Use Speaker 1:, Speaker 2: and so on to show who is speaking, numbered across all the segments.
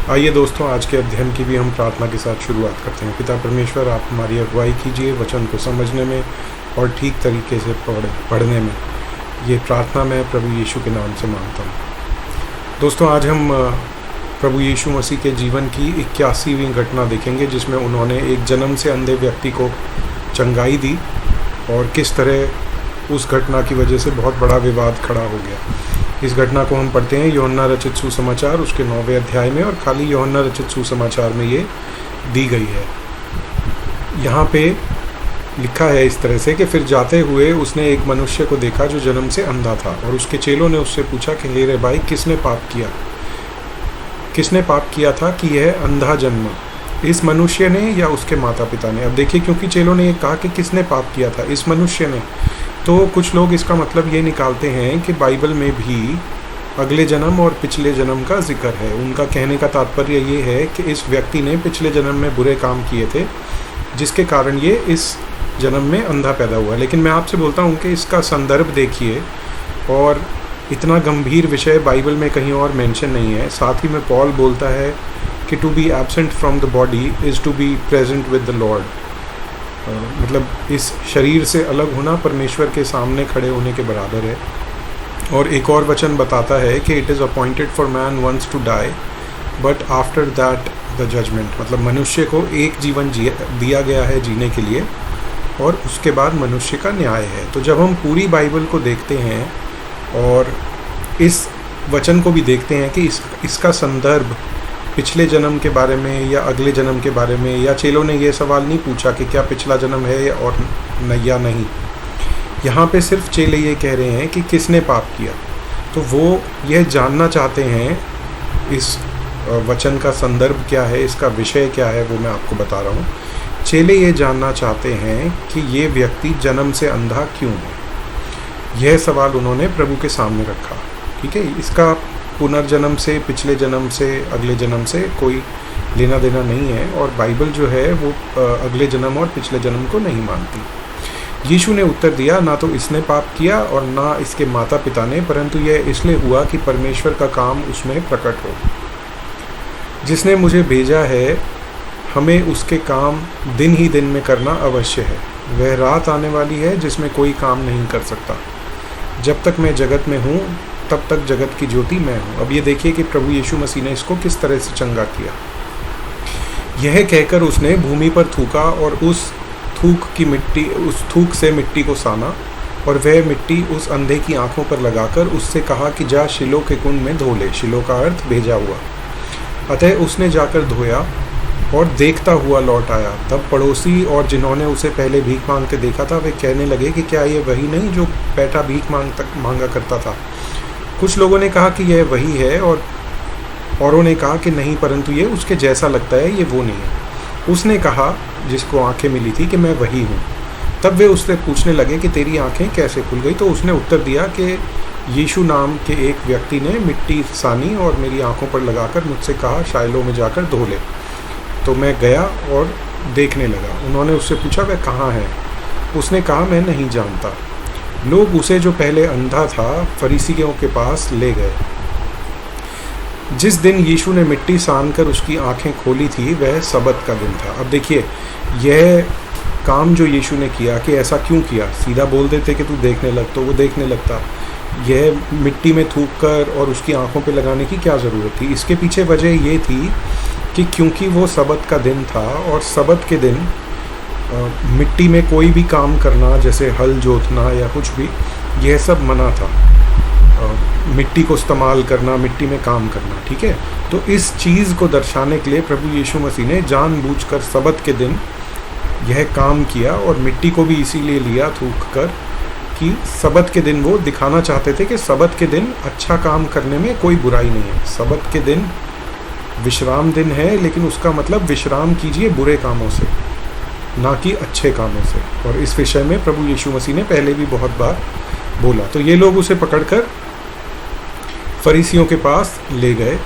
Speaker 1: आइए दोस्तों, आज के अध्ययन की भी हम प्रार्थना के साथ शुरुआत करते हैं। पिता परमेश्वर, आप हमारी अगुवाई कीजिए वचन को समझने में और ठीक तरीके से पढ़ने में। ये प्रार्थना मैं प्रभु यीशु के नाम से मांगता हूँ। दोस्तों, आज हम प्रभु यीशु मसीह के जीवन की 81वीं घटना देखेंगे, जिसमें उन्होंने एक जन्म से अंधे व्यक्ति को चंगाई दी और किस तरह उस घटना की वजह से बहुत बड़ा विवाद खड़ा हो गया। इस घटना को हम पढ़ते हैं यूहन्ना रचित सुसमाचार उसके 9वें अध्याय में, और खाली यूहन्ना रचित सुसमाचार में ये दी गई है। यहाँ पे लिखा है इस तरह से कि फिर जाते हुए उसने एक मनुष्य को देखा जो जन्म से अंधा था, और उसके चेलों ने उससे पूछा कि हे रे भाई, किसने पाप किया था कि यह अंधा जन्मा, इस मनुष्य ने या उसके माता पिता ने। अब देखिए, क्योंकि चेलों ने ये कहा कि किसने पाप किया था, इस मनुष्य ने, तो कुछ लोग इसका मतलब ये निकालते हैं कि बाइबल में भी अगले जन्म और पिछले जन्म का जिक्र है। उनका कहने का तात्पर्य ये है कि इस व्यक्ति ने पिछले जन्म में बुरे काम किए थे, जिसके कारण ये इस जन्म में अंधा पैदा हुआ। लेकिन मैं आपसे बोलता हूँ कि इसका संदर्भ देखिए, और इतना गंभीर विषय बाइबल में कहीं और मेंशन नहीं है। साथ ही में पॉल बोलता है कि to be absent from the body is to be present with the Lord. मतलब इस शरीर से अलग होना परमेश्वर के सामने खड़े होने के बराबर है। और एक और वचन बताता है कि it is appointed for man once to die but after that the judgment. मतलब मनुष्य को एक जीवन दिया गया है जीने के लिए, और उसके बाद मनुष्य का न्याय है। तो जब हम पूरी बाइबल को देखते हैं और इस वचन को भी देखते हैं कि इसका संदर्भ पिछले जन्म के बारे में या अगले जन्म के बारे में, या चेलों ने ये सवाल नहीं पूछा कि क्या पिछला जन्म है और या नहीं। यहाँ पे सिर्फ चेले ये कह रहे हैं कि किसने पाप किया। तो वो यह जानना चाहते हैं इस वचन का संदर्भ क्या है, इसका विषय क्या है, वो मैं आपको बता रहा हूँ। चेले ये जानना चाहते हैं कि ये व्यक्ति जन्म से अंधा क्यों है। यह सवाल उन्होंने प्रभु के सामने रखा। ठीक है, इसका पुनर्जन्म से, पिछले जन्म से, अगले जन्म से कोई लेना देना नहीं है, और बाइबल जो है वो अगले जन्म और पिछले जन्म को नहीं मानती। यीशु ने उत्तर दिया, ना तो इसने पाप किया और ना इसके माता पिता ने, परंतु यह इसलिए हुआ कि परमेश्वर का काम उसमें प्रकट हो। जिसने मुझे भेजा है, हमें उसके काम दिन ही दिन में करना अवश्य है। वह रात आने वाली है जिसमें कोई काम नहीं कर सकता। जब तक मैं जगत में हूँ तब तक जगत की ज्योति मैं हूँ। अब ये देखिए कि प्रभु यीशु मसीह ने इसको किस तरह से चंगा किया। यह कहकर उसने भूमि पर थूका और उस थूक से मिट्टी को साना, और वह मिट्टी उस अंधे की आंखों पर लगाकर उससे कहा कि जा शिलो के कुंड में धो ले। शिलो का अर्थ भेजा हुआ। अतः उसने जाकर धोया और देखता हुआ लौट आया। तब पड़ोसी और जिन्होंने उसे पहले भीख मांगते देखा था, वे कहने लगे कि क्या ये वही नहीं जो बैठा भीख मांगा करता था। कुछ लोगों ने कहा कि यह वही है, और औरों ने कहा कि नहीं, परंतु ये उसके जैसा लगता है, ये वो नहीं है। उसने कहा, जिसको आंखें मिली थी, कि मैं वही हूँ। तब वे उससे पूछने लगे कि तेरी आंखें कैसे खुल गई। तो उसने उत्तर दिया कि यीशु नाम के एक व्यक्ति ने मिट्टी सानी और मेरी आंखों पर लगाकर मुझसे कहा, शाइलो में जाकर धो ले। तो मैं गया और देखने लगा। उन्होंने उससे पूछा, वह कहाँ है? उसने कहा, मैं नहीं जानता। लोग उसे, जो पहले अंधा था, फरीसियों के पास ले गए। जिस दिन यीशु ने मिट्टी सान कर उसकी आंखें खोली थी, वह सबत का दिन था। अब देखिए, यह काम जो यीशु ने किया, कि ऐसा क्यों किया। सीधा बोल देते कि तू देखने लग, तो वो देखने लगता। यह मिट्टी में थूक कर और उसकी आंखों पे लगाने की क्या ज़रूरत थी। इसके पीछे वजह ये थी कि क्योंकि वो सबत का दिन था, और सबत के दिन मिट्टी में कोई भी काम करना, जैसे हल जोतना या कुछ भी, यह सब मना था। मिट्टी को इस्तेमाल करना, मिट्टी में काम करना। ठीक है, तो इस चीज़ को दर्शाने के लिए प्रभु यीशु मसीह ने जानबूझकर सबत के दिन यह काम किया, और मिट्टी को भी इसीलिए लिया थूक कर कि सबत के दिन वो दिखाना चाहते थे कि सबत के दिन अच्छा काम करने में कोई बुराई नहीं है। सबत के दिन विश्राम दिन है, लेकिन उसका मतलब विश्राम कीजिए बुरे कामों से, ना कि अच्छे कामों से। और इस विषय में प्रभु यीशु मसीह ने पहले भी बहुत बार बोला। तो ये लोग उसे पकड़कर फरीसियों के पास ले गए।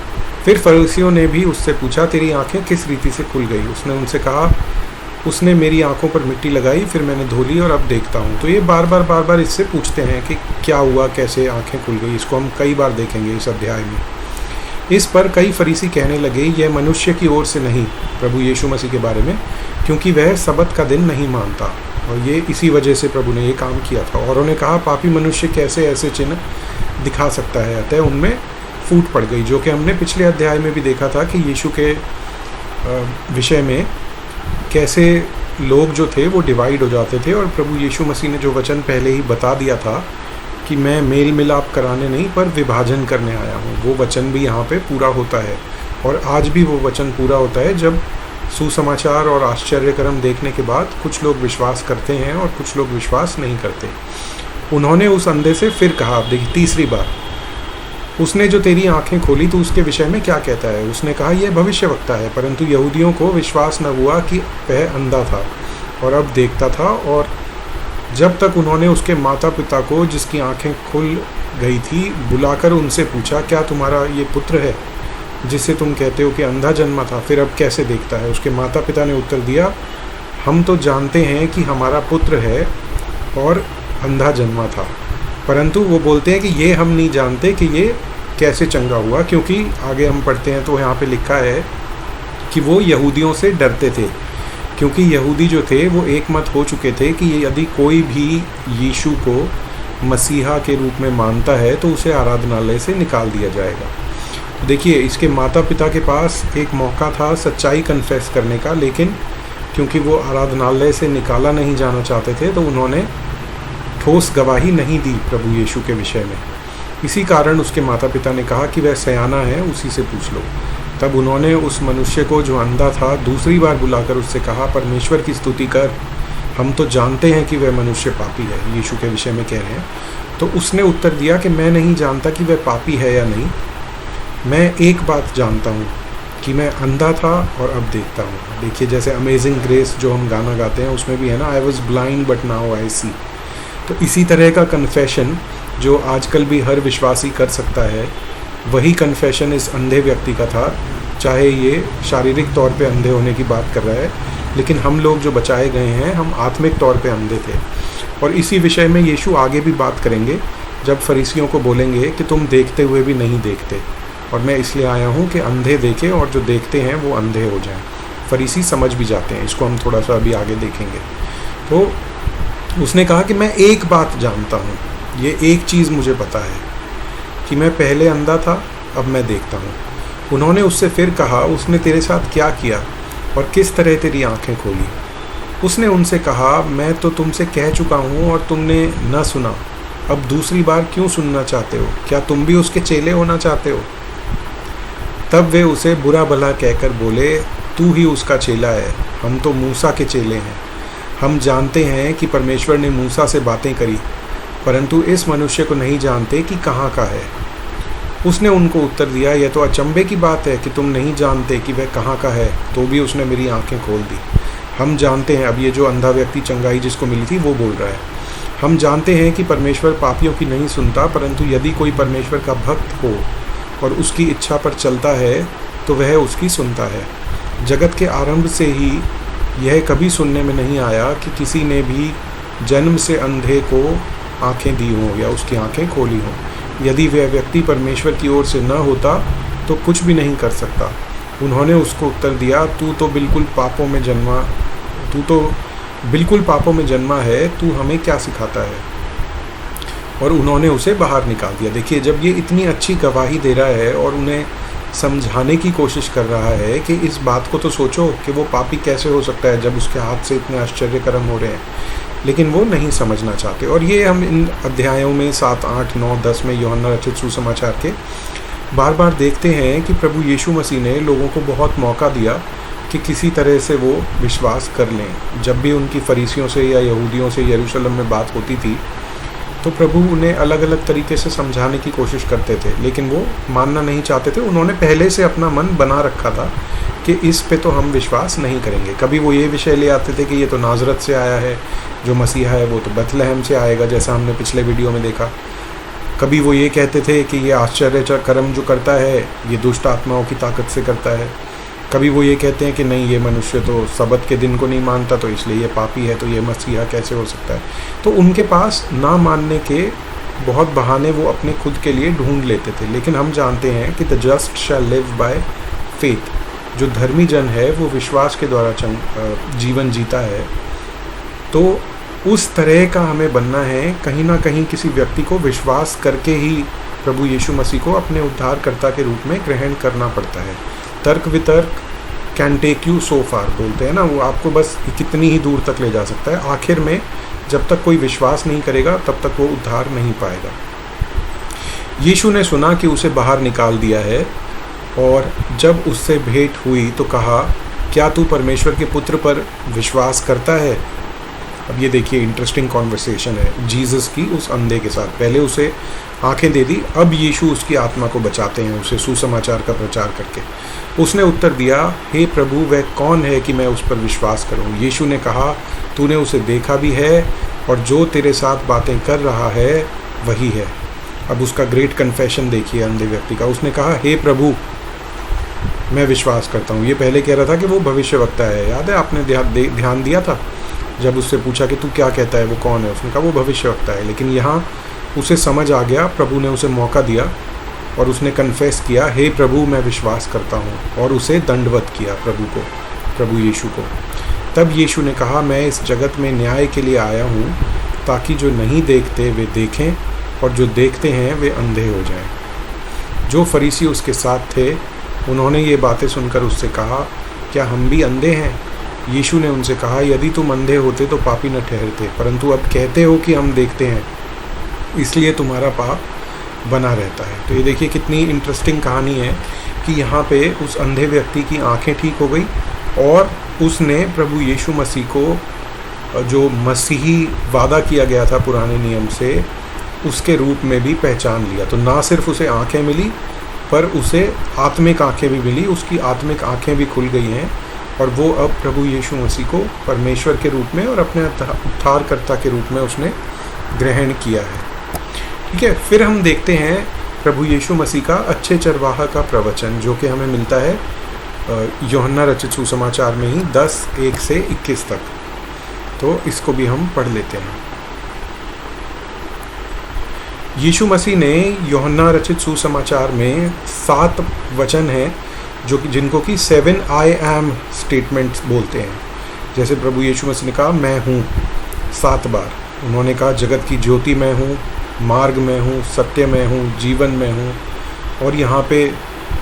Speaker 1: फिर फरीसियों ने भी उससे पूछा, तेरी आंखें किस रीति से खुल गई। उसने उनसे कहा, उसने मेरी आंखों पर मिट्टी लगाई, फिर मैंने धो ली और अब देखता हूँ। तो ये बार बार इससे पूछते हैं कि क्या हुआ, कैसे आंखें खुल गई। इसको हम कई बार देखेंगे इस अध्याय में। इस पर कई फरीसी कहने लगे, यह मनुष्य की ओर से नहीं, प्रभु यीशु मसीह के बारे में, क्योंकि वह सबत का दिन नहीं मानता। और ये इसी वजह से प्रभु ने ये काम किया था। और उन्होंने कहा, पापी मनुष्य कैसे ऐसे चिन्ह दिखा सकता है। अतः उनमें फूट पड़ गई, जो कि हमने पिछले अध्याय में भी देखा था कि यीशु के विषय में कैसे लोग जो थे वो डिवाइड हो जाते थे। और प्रभु यीशु मसीह ने जो वचन पहले ही बता दिया था कि मैं मेल मिलाप कराने नहीं पर विभाजन करने आया हूँ, वो वचन भी यहाँ पे पूरा होता है। और आज भी वो वचन पूरा होता है, जब सुसमाचार और आश्चर्यकर्म देखने के बाद कुछ लोग विश्वास करते हैं और कुछ लोग विश्वास नहीं करते। उन्होंने उस अंधे से फिर कहा, अब देखिए तीसरी बार, उसने जो तेरी आंखें खोली तो उसके विषय में क्या कहता है। उसने कहा, यह भविष्यवक्ता है। परंतु यहूदियों को विश्वास न हुआ कि वह अंधा था और अब देखता था। और जब तक उन्होंने उसके माता पिता को, जिसकी आंखें खुल गई थी, बुलाकर उनसे पूछा, क्या तुम्हारा ये पुत्र है जिससे तुम कहते हो कि अंधा जन्मा था, फिर अब कैसे देखता है। उसके माता पिता ने उत्तर दिया, हम तो जानते हैं कि हमारा पुत्र है और अंधा जन्मा था, परंतु वो बोलते हैं कि ये हम नहीं जानते कि ये कैसे चंगा हुआ, क्योंकि आगे हम पढ़ते हैं तो यहाँ पे लिखा है कि वो यहूदियों से डरते थे, क्योंकि यहूदी जो थे वो एक मत हो चुके थे कि यदि कोई भी यीशु को मसीहा के रूप में मानता है तो उसे आराधनालय से निकाल दिया जाएगा। देखिए, इसके माता पिता के पास एक मौका था सच्चाई कन्फेस करने का, लेकिन क्योंकि वो आराधनालय से निकाला नहीं जाना चाहते थे तो उन्होंने ठोस गवाही नहीं दी प्रभु यीशु के विषय में। इसी कारण उसके माता पिता ने कहा कि वह सयाना है, उसी से पूछ लो। तब उन्होंने उस मनुष्य को जो अंधा था दूसरी बार बुलाकर उससे कहा, परमेश्वर की स्तुति कर, हम तो जानते हैं कि वह मनुष्य पापी है। यीशु के विषय में कह रहे हैं। तो उसने उत्तर दिया कि मैं नहीं जानता कि वह पापी है या नहीं, मैं एक बात जानता हूँ कि मैं अंधा था और अब देखता हूँ। देखिए, जैसे अमेजिंग ग्रेस जो हम गाना गाते हैं उसमें भी है ना, I was blind but now I see. तो इसी तरह का कन्फेशन जो आजकल भी हर विश्वासी कर सकता है, वही कन्फेशन इस अंधे व्यक्ति का था। चाहे ये शारीरिक तौर पे अंधे होने की बात कर रहा है, लेकिन हम लोग जो बचाए गए हैं हम आत्मिक तौर पे अंधे थे। और इसी विषय में यीशु आगे भी बात करेंगे, जब फरीसियों को बोलेंगे कि तुम देखते हुए भी नहीं देखते, और मैं इसलिए आया हूँ कि अंधे देखें और जो देखते हैं वो अंधे हो जाएं। फरीसी समझ भी जाते हैं, इसको हम थोड़ा सा अभी आगे देखेंगे। तो उसने कहा कि मैं एक बात जानता हूँ, ये एक चीज़ मुझे पता है कि मैं पहले अंधा था, अब मैं देखता हूँ। उन्होंने उससे फिर कहा, उसने तेरे साथ क्या किया और किस तरह तेरी आंखें खोली। उसने उनसे कहा, मैं तो तुमसे कह चुका हूँ और तुमने न सुना, अब दूसरी बार क्यों सुनना चाहते हो? क्या तुम भी उसके चेले होना चाहते हो? तब वे उसे बुरा भला कहकर बोले, तू ही उसका चेला है, हम तो मूसा के चेले हैं। हम जानते हैं कि परमेश्वर ने मूसा से बातें करी, परंतु इस मनुष्य को नहीं जानते कि कहाँ का है। उसने उनको उत्तर दिया, यह तो अचंभे की बात है कि तुम नहीं जानते कि वह कहाँ का है, तो भी उसने मेरी आंखें खोल दी। हम जानते हैं, अब ये जो अंधा व्यक्ति चंगाई जिसको मिली थी वो बोल रहा है, हम जानते हैं कि परमेश्वर पापियों की नहीं सुनता, परंतु यदि कोई परमेश्वर का भक्त हो और उसकी इच्छा पर चलता है तो वह उसकी सुनता है। जगत के आरंभ से ही यह कभी सुनने में नहीं आया कि किसी ने भी जन्म से अंधे को आंखें दी हों या उसकी आंखें खोली हों। यदि वह व्यक्ति परमेश्वर की ओर से न होता तो कुछ भी नहीं कर सकता। उन्होंने उसको उत्तर दिया, तू तो बिल्कुल पापों में जन्मा है, तू हमें क्या सिखाता है? और उन्होंने उसे बाहर निकाल दिया। देखिए, जब ये इतनी अच्छी गवाही दे रहा है और उन्हें समझाने की कोशिश कर रहा है कि इस बात को तो सोचो कि वो पापी कैसे हो सकता है जब उसके हाथ से इतने आश्चर्य कर्म हो रहे हैं, लेकिन वो नहीं समझना चाहते। और ये हम इन अध्यायों में 7, 8, 9, 10 में यूहन्ना रचित सुसमाचार के बार बार देखते हैं कि प्रभु यीशु मसीह ने लोगों को बहुत मौका दिया कि किसी तरह से वो विश्वास कर लें। जब भी उनकी फरीसियों से या यहूदियों से यरूशलेम में बात होती थी तो प्रभु उन्हें अलग अलग तरीके से समझाने की कोशिश करते थे, लेकिन वो मानना नहीं चाहते थे। उन्होंने पहले से अपना मन बना रखा था कि इस पे तो हम विश्वास नहीं करेंगे। कभी वो ये विषय ले आते थे कि ये तो नाजरत से आया है, जो मसीहा है वो तो बेथलेहम से आएगा, जैसा हमने पिछले वीडियो में देखा। कभी वो ये कहते थे कि ये आश्चर्य कर्म जो करता है ये दुष्ट आत्माओं की ताकत से करता है। कभी वो ये कहते हैं कि नहीं, ये मनुष्य तो सबत के दिन को नहीं मानता, तो इसलिए ये पापी है, तो ये मसीहा कैसे हो सकता है। तो उनके पास ना मानने के बहुत बहाने वो अपने खुद के लिए ढूंढ लेते थे, लेकिन हम जानते हैं कि the just shall live by faith. जो धर्मी जन है वो विश्वास के द्वारा जीवन जीता है। तो उस तरह का हमें बनना है। कहीं ना कहीं किसी व्यक्ति को विश्वास करके ही प्रभु यीशु मसीह को अपने उद्धारकर्ता के रूप में ग्रहण करना पड़ता है। तर्क वितर्क कैन टेक यू सो फार, बोलते हैं ना, वो आपको बस कितनी ही दूर तक ले जा सकता है। आखिर में जब तक कोई विश्वास नहीं करेगा तब तक वो उद्धार नहीं पाएगा। यीशु ने सुना कि उसे बाहर निकाल दिया है, और जब उससे भेंट हुई तो कहा, क्या तू परमेश्वर के पुत्र पर विश्वास करता है? अब ये देखिए इंटरेस्टिंग कॉन्वर्सेशन है जीसस की उस अंधे के साथ। पहले उसे आंखें दे दी, अब यीशु उसकी आत्मा को बचाते हैं उसे सुसमाचार का प्रचार करके। उसने उत्तर दिया, हे प्रभु, वह कौन है कि मैं उस पर विश्वास करूं? यीशु ने कहा, तूने उसे देखा भी है, और जो तेरे साथ बातें कर रहा है वही है। अब उसका ग्रेट कन्फेशन देखिए अंधे व्यक्ति का। उसने कहा, हे प्रभु, मैं विश्वास करता हूँ। ये पहले कह रहा था कि वो भविष्यवक्ता है। याद है आपने ध्यान दिया था जब उससे पूछा कि तू क्या कहता है, वो कौन है? उसने कहा वो भविष्यवक्ता है। लेकिन यहाँ उसे समझ आ गया, प्रभु ने उसे मौका दिया और उसने कन्फेस किया, हे प्रभु, मैं विश्वास करता हूँ, और उसे दंडवत किया प्रभु यीशु को। तब यीशु ने कहा, मैं इस जगत में न्याय के लिए आया हूँ, ताकि जो नहीं देखते वे देखें, और जो देखते हैं वे अंधे हो जाएं। जो फरीसी उसके साथ थे उन्होंने ये बातें सुनकर उससे कहा, क्या हम भी अंधे हैं? यीशु ने उनसे कहा, यदि तुम अंधे होते तो पापी न ठहरते, परंतु अब कहते हो कि हम देखते हैं, इसलिए तुम्हारा पाप बना रहता है। तो ये देखिए कितनी इंटरेस्टिंग कहानी है कि यहाँ पे उस अंधे व्यक्ति की आंखें ठीक हो गई, और उसने प्रभु यीशु मसीह को जो मसीही वादा किया गया था पुराने नियम से, उसके रूप में भी पहचान लिया। तो ना सिर्फ उसे आंखें मिली, पर उसे आत्मिक आंखें भी मिली, उसकी आत्मिक आंखें भी खुल गई हैं, और वो अब प्रभु यीशु मसीह को परमेश्वर के रूप में और अपने उद्धारकर्ता के रूप में उसने ग्रहण किया है। ठीक है, फिर हम देखते हैं प्रभु यीशु मसीह का अच्छे चरवाहा का प्रवचन, जो कि हमें मिलता है यूहन्ना रचित सुसमाचार में ही 10:1 से 21 तक। तो इसको भी हम पढ़ लेते हैं। यीशु मसीह ने यूहन्ना रचित सुसमाचार में 7 वचन हैं जिनको कि 7 आई एम स्टेटमेंट्स बोलते हैं। जैसे प्रभु यीशु मसीह ने कहा, मैं हूँ 7 बार। उन्होंने कहा, जगत की ज्योति मैं हूँ, मार्ग में हूँ, सत्य में हूँ, जीवन में हूँ। और यहाँ पे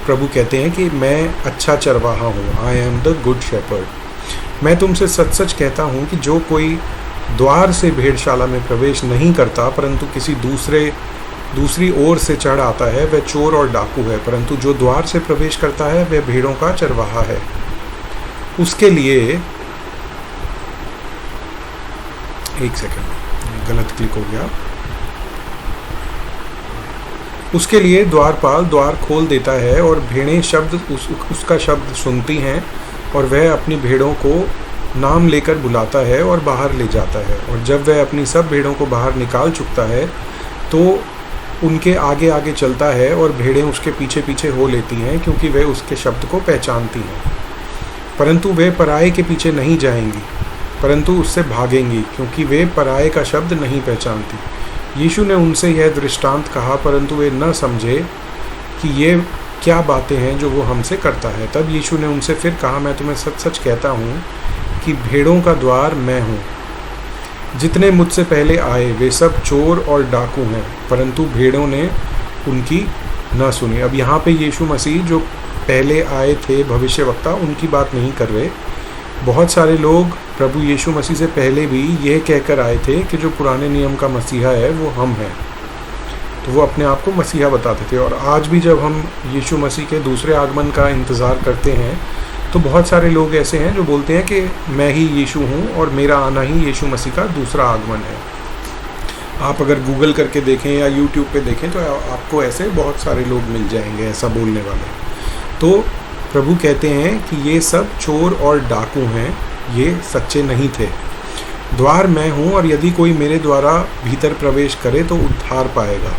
Speaker 1: प्रभु कहते हैं कि मैं अच्छा चरवाहा हूँ, I am the good shepherd. मैं तुमसे सच सच कहता हूँ कि जो कोई द्वार से भेड़शाला में प्रवेश नहीं करता, परंतु किसी दूसरी ओर से चढ़ आता है, वह चोर और डाकू है। परंतु जो द्वार से प्रवेश करता है वह भेड़ों का चरवाहा है। उसके लिए, एक सेकंड, गलत क्लिक हो गया। उसके लिए द्वारपाल द्वार खोल देता है, और भेड़ें उसका शब्द सुनती हैं, और वह अपनी भेड़ों को नाम लेकर बुलाता है और बाहर ले जाता है। और जब वह अपनी सब भेड़ों को बाहर निकाल चुकता है तो उनके आगे आगे चलता है, और भेड़ें उसके पीछे पीछे हो लेती हैं, क्योंकि वे उसके शब्द को पहचानती हैं। परंतु वे पराये के पीछे नहीं जाएंगी, परंतु उससे भागेंगी, क्योंकि वे पराये का शब्द नहीं पहचानती। यीशु ने उनसे यह दृष्टांत कहा, परंतु वे न समझे कि ये क्या बातें हैं जो वो हमसे करता है। तब यीशु ने उनसे फिर कहा, मैं तुम्हें सच सच कहता हूँ कि भेड़ों का द्वार मैं हूँ। जितने मुझसे पहले आए वे सब चोर और डाकू हैं, परंतु भेड़ों ने उनकी न सुनी। अब यहाँ पे यीशु मसीह जो पहले आए थे भविष्यवक्ता, उनकी बात नहीं कर रहे। बहुत सारे लोग प्रभु यीशु मसीह से पहले भी यह कहकर आए थे कि जो पुराने नियम का मसीहा है वो हम हैं। तो वो अपने आप को मसीहा बताते थे। और आज भी जब हम यीशु मसीह के दूसरे आगमन का इंतज़ार करते हैं तो बहुत सारे लोग ऐसे हैं जो बोलते हैं कि मैं ही यीशु हूँ और मेरा आना ही यीशु मसीह का दूसरा आगमन है। आप अगर गूगल करके देखें या यूट्यूब पे देखें तो आपको ऐसे बहुत सारे लोग मिल जाएंगे ऐसा बोलने वाले। तो प्रभु कहते हैं कि ये सब चोर और डाकू हैं, ये सच्चे नहीं थे। द्वार मैं हूँ, और यदि कोई मेरे द्वारा भीतर प्रवेश करे तो उद्धार पाएगा,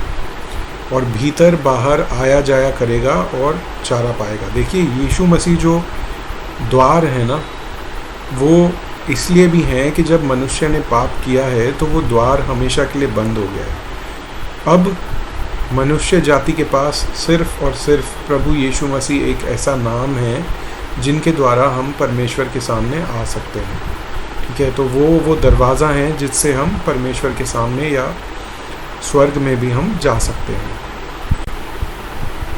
Speaker 1: और भीतर बाहर आया जाया करेगा और चारा पाएगा। देखिए यीशु मसीह जो द्वार है ना, वो इसलिए भी हैं कि जब मनुष्य ने पाप किया है तो वो द्वार हमेशा के लिए बंद हो गया है। अब मनुष्य जाति के पास सिर्फ और सिर्फ प्रभु यीशु मसीह एक ऐसा नाम है जिनके द्वारा हम परमेश्वर के सामने आ सकते हैं। ठीक है, तो वो दरवाज़ा है जिससे हम परमेश्वर के सामने या स्वर्ग में भी हम जा सकते हैं।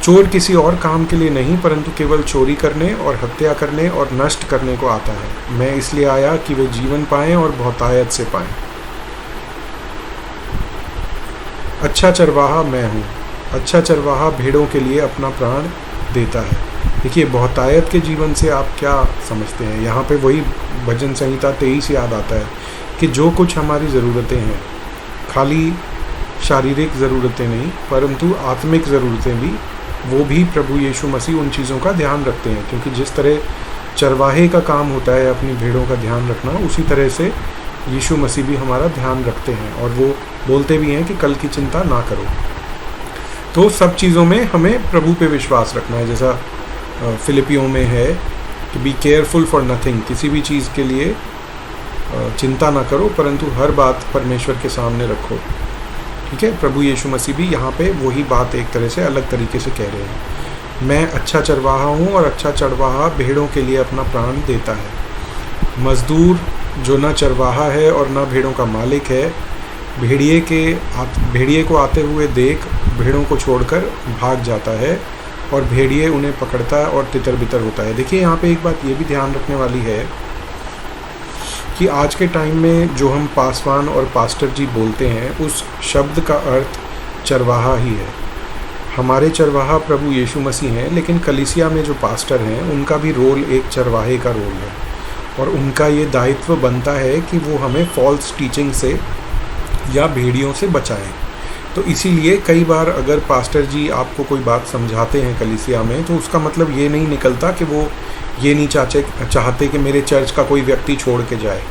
Speaker 1: चोर किसी और काम के लिए नहीं परंतु केवल चोरी करने और हत्या करने और नष्ट करने को आता है। मैं इसलिए आया कि वे जीवन पाएं और बहुतायत से पाएं। अच्छा चरवाहा मैं हूँ। अच्छा चरवाहा भेड़ों के लिए अपना प्राण देता है। देखिए, बहुतायत के जीवन से आप क्या समझते हैं? यहाँ पे वही भजन संहिता 23 याद आता है कि जो कुछ हमारी ज़रूरतें हैं, खाली शारीरिक ज़रूरतें नहीं परंतु आत्मिक ज़रूरतें भी, वो भी प्रभु यीशु मसीह उन चीज़ों का ध्यान रखते हैं। क्योंकि जिस तरह चरवाहे का काम होता है अपनी भेड़ों का ध्यान रखना, उसी तरह से यीशु मसीह भी हमारा ध्यान रखते हैं। और वो बोलते भी हैं कि कल की चिंता ना करो। तो सब चीज़ों में हमें प्रभु पे विश्वास रखना है। जैसा फिलिपियों में है कि बी केयरफुल फॉर नथिंग, किसी भी चीज़ के लिए चिंता ना करो परंतु हर बात परमेश्वर के सामने रखो। ठीक है, प्रभु यीशु मसीह भी यहाँ पे वही बात एक तरह से अलग तरीके से कह रहे हैं। मैं अच्छा चरवाहा हूँ और अच्छा चरवाहा भेड़ों के लिए अपना प्राण देता है। मजदूर जो ना चरवाहा है और ना भेड़ों का मालिक है, भेड़िए को आते हुए देख भेड़ों को छोड़कर भाग जाता है और भेड़िए उन्हें पकड़ता है और तितर बितर होता है। देखिए, यहाँ पे एक बात ये भी ध्यान रखने वाली है कि आज के टाइम में जो हम पासवान और पास्टर जी बोलते हैं, उस शब्द का अर्थ चरवाहा ही है। हमारे चरवाहा प्रभु यीशु मसीह हैं, लेकिन कलीसिया में जो पास्टर हैं उनका भी रोल एक चरवाहे का रोल है और उनका ये दायित्व बनता है कि वो हमें फॉल्स टीचिंग से या भेड़ियों से बचाएं। तो इसीलिए कई बार अगर पास्टर जी आपको कोई बात समझाते हैं कलीसिया में, तो उसका मतलब ये नहीं निकलता कि वो ये नहीं चाहते कि मेरे चर्च का कोई व्यक्ति छोड़ के जाए,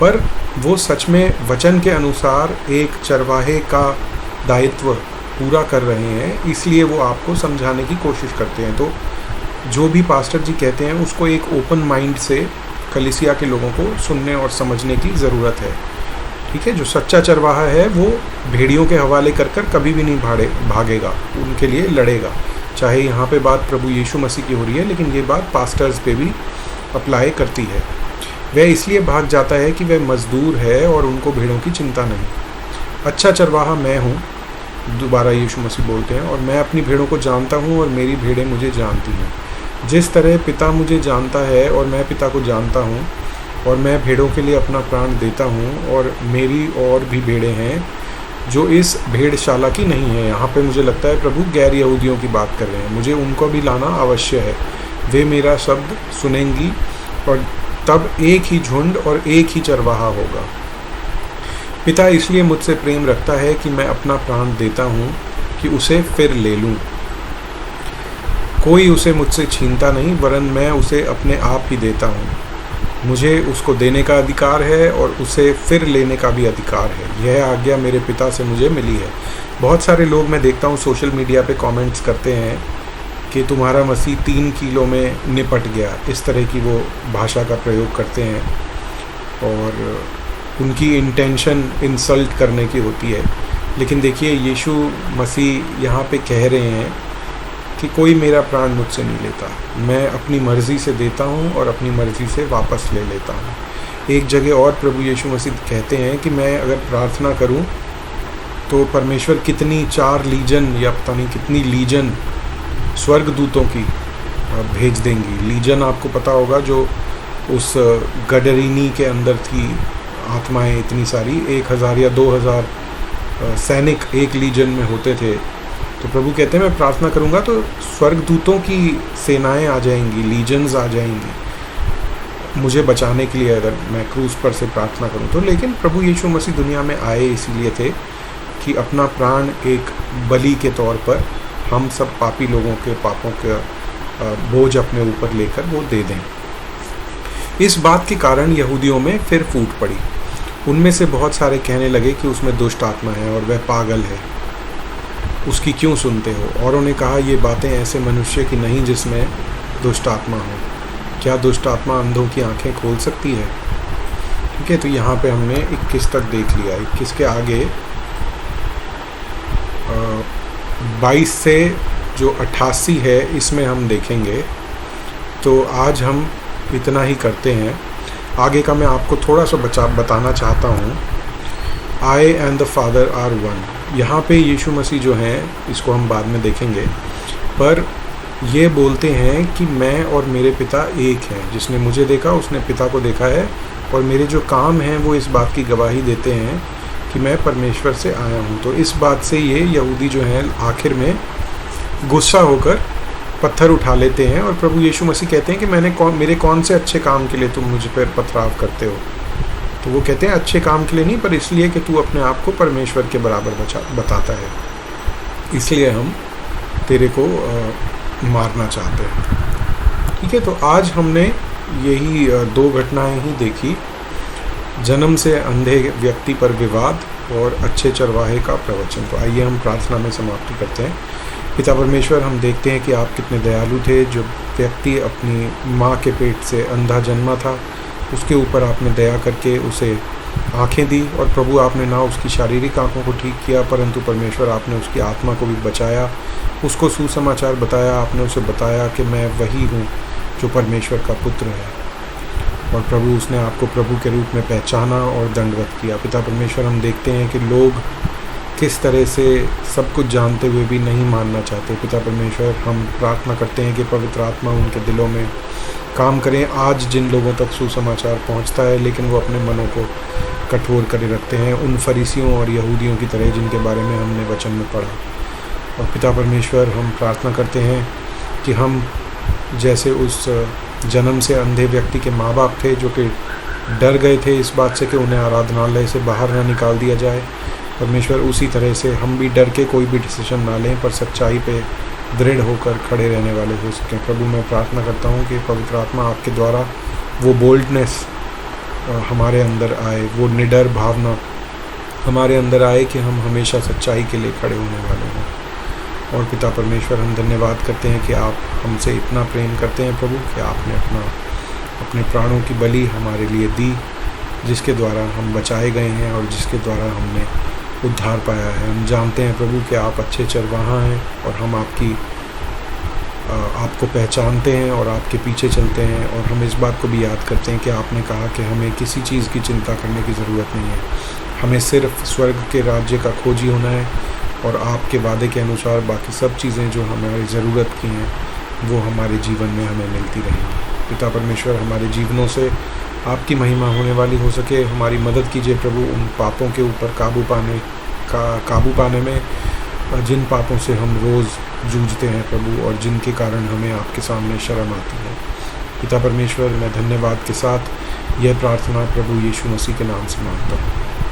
Speaker 1: पर वो सच में वचन के अनुसार एक चरवाहे का दायित्व पूरा कर रहे हैं, इसलिए वो आपको समझाने की कोशिश करते हैं। तो जो भी पास्टर जी कहते हैं उसको एक ओपन माइंड से कलीसिया के लोगों को सुनने और समझने की ज़रूरत है। ठीक है, जो सच्चा चरवाहा है वो भेड़ियों के हवाले कर कभी भी नहीं भागेगा, उनके लिए लड़ेगा। चाहे यहाँ पे बात प्रभु यीशु मसीह की हो रही है, लेकिन ये बात पास्टर्स पे भी अप्लाई करती है। वह इसलिए भाग जाता है कि वह मजदूर है और उनको भेड़ों की चिंता नहीं। अच्छा चरवाहा मैं हूँ, दोबारा यीशु मसीह बोलते हैं, और मैं अपनी भेड़ों को जानता हूँ और मेरी भेड़ें मुझे जानती हैं। जिस तरह पिता मुझे जानता है और मैं पिता को जानता हूँ और मैं भेड़ों के लिए अपना प्राण देता हूँ, और मेरी और भी भेड़ें हैं जो इस भेड़शाला की नहीं है। यहाँ पे मुझे लगता है प्रभु गैर यहूदियों की बात कर रहे हैं। मुझे उनको भी लाना अवश्य है। वे मेरा शब्द सुनेंगी और तब एक ही झुंड और एक ही चरवाहा होगा। पिता इसलिए मुझसे प्रेम रखता है कि मैं अपना प्राण देता हूँ कि उसे फिर ले लूँ। कोई उसे मुझसे छीनता नहीं, वरन मैं उसे अपने आप ही देता हूँ। मुझे उसको देने का अधिकार है और उसे फिर लेने का भी अधिकार है। यह आज्ञा मेरे पिता से मुझे मिली है। बहुत सारे लोग मैं देखता हूँ सोशल मीडिया पे कमेंट्स करते हैं कि तुम्हारा मसीह 3 किलो में निपट गया, इस तरह की वो भाषा का प्रयोग करते हैं और उनकी इंटेंशन इंसल्ट करने की होती है। लेकिन देखिए, यीशु मसीह यहाँ पे कह रहे हैं कि कोई मेरा प्राण मुझसे नहीं लेता, मैं अपनी मर्ज़ी से देता हूँ और अपनी मर्ज़ी से वापस ले लेता हूँ। एक जगह और प्रभु यीशु मसीह कहते हैं कि मैं अगर प्रार्थना करूँ तो परमेश्वर कितनी 4 लीजन या पता नहीं कितनी लीजन स्वर्गदूतों की भेज देंगी। लीजन आपको पता होगा, जो उस गडरीनी के अंदर थी आत्माएं इतनी सारी, 1000 या 2000 सैनिक एक लीजन में होते थे। तो प्रभु कहते हैं मैं प्रार्थना करूंगा तो स्वर्गदूतों की सेनाएं आ जाएंगी, लीजन्स आ जाएंगी मुझे बचाने के लिए, अगर मैं क्रूस पर से प्रार्थना करूं तो। लेकिन प्रभु यीशु मसीह दुनिया में आए इसीलिए थे कि अपना प्राण एक बलि के तौर पर हम सब पापी लोगों के पापों का बोझ अपने ऊपर लेकर वो दे दें। इस बात के कारण यहूदियों में फिर फूट पड़ी। उनमें से बहुत सारे कहने लगे कि उसमें दुष्ट आत्मा है और वह पागल है, उसकी क्यों सुनते हो। औरों ने कहा, ये बातें ऐसे मनुष्य की नहीं जिसमें दुष्ट आत्मा हो। क्या दुष्ट आत्मा अंधों की आंखें खोल सकती है? ठीक है, तो यहाँ पे हमने 21 तक देख लिया। 21 के आगे 22 से जो 88 है इसमें हम देखेंगे। तो आज हम इतना ही करते हैं। आगे का मैं आपको थोड़ा सा बताना चाहता हूँ। I and the father are one. यहाँ पे यीशु मसीह जो हैं, इसको हम बाद में देखेंगे, पर ये बोलते हैं कि मैं और मेरे पिता एक हैं। जिसने मुझे देखा उसने पिता को देखा है, और मेरे जो काम हैं वो इस बात की गवाही देते हैं कि मैं परमेश्वर से आया हूँ। तो इस बात से ये यहूदी जो हैं आखिर में गुस्सा होकर पत्थर उठा लेते हैं, और प्रभु यीशु मसीह कहते हैं कि मेरे कौन से अच्छे काम के लिए तुम मुझ पर पथराव करते हो। तो वो कहते हैं अच्छे काम के लिए नहीं, पर इसलिए कि तू अपने आप को परमेश्वर के बराबर बताता है, इसलिए हम तेरे को मारना चाहते हैं। ठीक है, तो आज हमने यही 2 घटनाएं ही देखी। जन्म से अंधे व्यक्ति पर विवाद और अच्छे चरवाहे का प्रवचन। तो आइए हम प्रार्थना में समाप्ति करते हैं। पिता परमेश्वर, हम देखते हैं कि आप कितने दयालु थे। जो व्यक्ति अपनी माँ के पेट से अंधा जन्मा था, उसके ऊपर आपने दया करके उसे आँखें दी, और प्रभु आपने ना उसकी शारीरिक आँखों को ठीक किया, परंतु परमेश्वर आपने उसकी आत्मा को भी बचाया, उसको सुसमाचार बताया। आपने उसे बताया कि मैं वही हूँ जो परमेश्वर का पुत्र है, और प्रभु उसने आपको प्रभु के रूप में पहचाना और दंडवत किया। पिता परमेश्वर, हम देखते हैं कि लोग किस तरह से सब कुछ जानते हुए भी नहीं मानना चाहते। पिता परमेश्वर, हम प्रार्थना करते हैं कि पवित्र आत्मा उनके दिलों में काम करें। आज जिन लोगों तक सुसमाचार पहुंचता है, लेकिन वो अपने मनों को कठोर करे रखते हैं, उन फरीसियों और यहूदियों की तरह जिनके बारे में हमने वचन में पढ़ा। और पिता परमेश्वर, हम प्रार्थना करते हैं कि हम जैसे उस जन्म से अंधे व्यक्ति के माँ बाप थे जो कि डर गए थे इस बात से कि उन्हें आराधनालय से बाहर ना निकाल दिया जाए, परमेश्वर उसी तरह से हम भी डर के कोई भी डिसीजन ना लें, पर सच्चाई पे दृढ़ होकर खड़े रहने वाले हो सकें। प्रभु, मैं प्रार्थना करता हूँ कि पवित्र आत्मा आपके द्वारा वो बोल्डनेस हमारे अंदर आए, वो निडर भावना हमारे अंदर आए कि हम हमेशा सच्चाई के लिए खड़े होने वाले हों। और पिता परमेश्वर, हम धन्यवाद करते हैं कि आप हमसे इतना प्रेम करते हैं प्रभु, कि आपने अपने प्राणों की बलि हमारे लिए दी, जिसके द्वारा हम बचाए गए हैं और जिसके द्वारा हमने उद्धार पाया है। हम जानते हैं प्रभु कि आप अच्छे चरवाहा हैं, और हम आपको पहचानते हैं और आपके पीछे चलते हैं। और हम इस बात को भी याद करते हैं कि आपने कहा कि हमें किसी चीज़ की चिंता करने की ज़रूरत नहीं है, हमें सिर्फ स्वर्ग के राज्य का खोजी होना है, और आपके वादे के अनुसार बाकी सब चीज़ें जो हमारी ज़रूरत की हैं वो हमारे जीवन में हमें मिलती रहेंगी। पिता परमेश्वर, हमारे जीवनों से आपकी महिमा होने वाली हो सके। हमारी मदद कीजिए प्रभु उन पापों के ऊपर काबू पाने में, जिन पापों से हम रोज़ जूझते हैं प्रभु, और जिनके कारण हमें आपके सामने शर्म आती है। पिता परमेश्वर, मैं धन्यवाद के साथ यह प्रार्थना प्रभु यीशु मसीह के नाम से मांगता हूँ।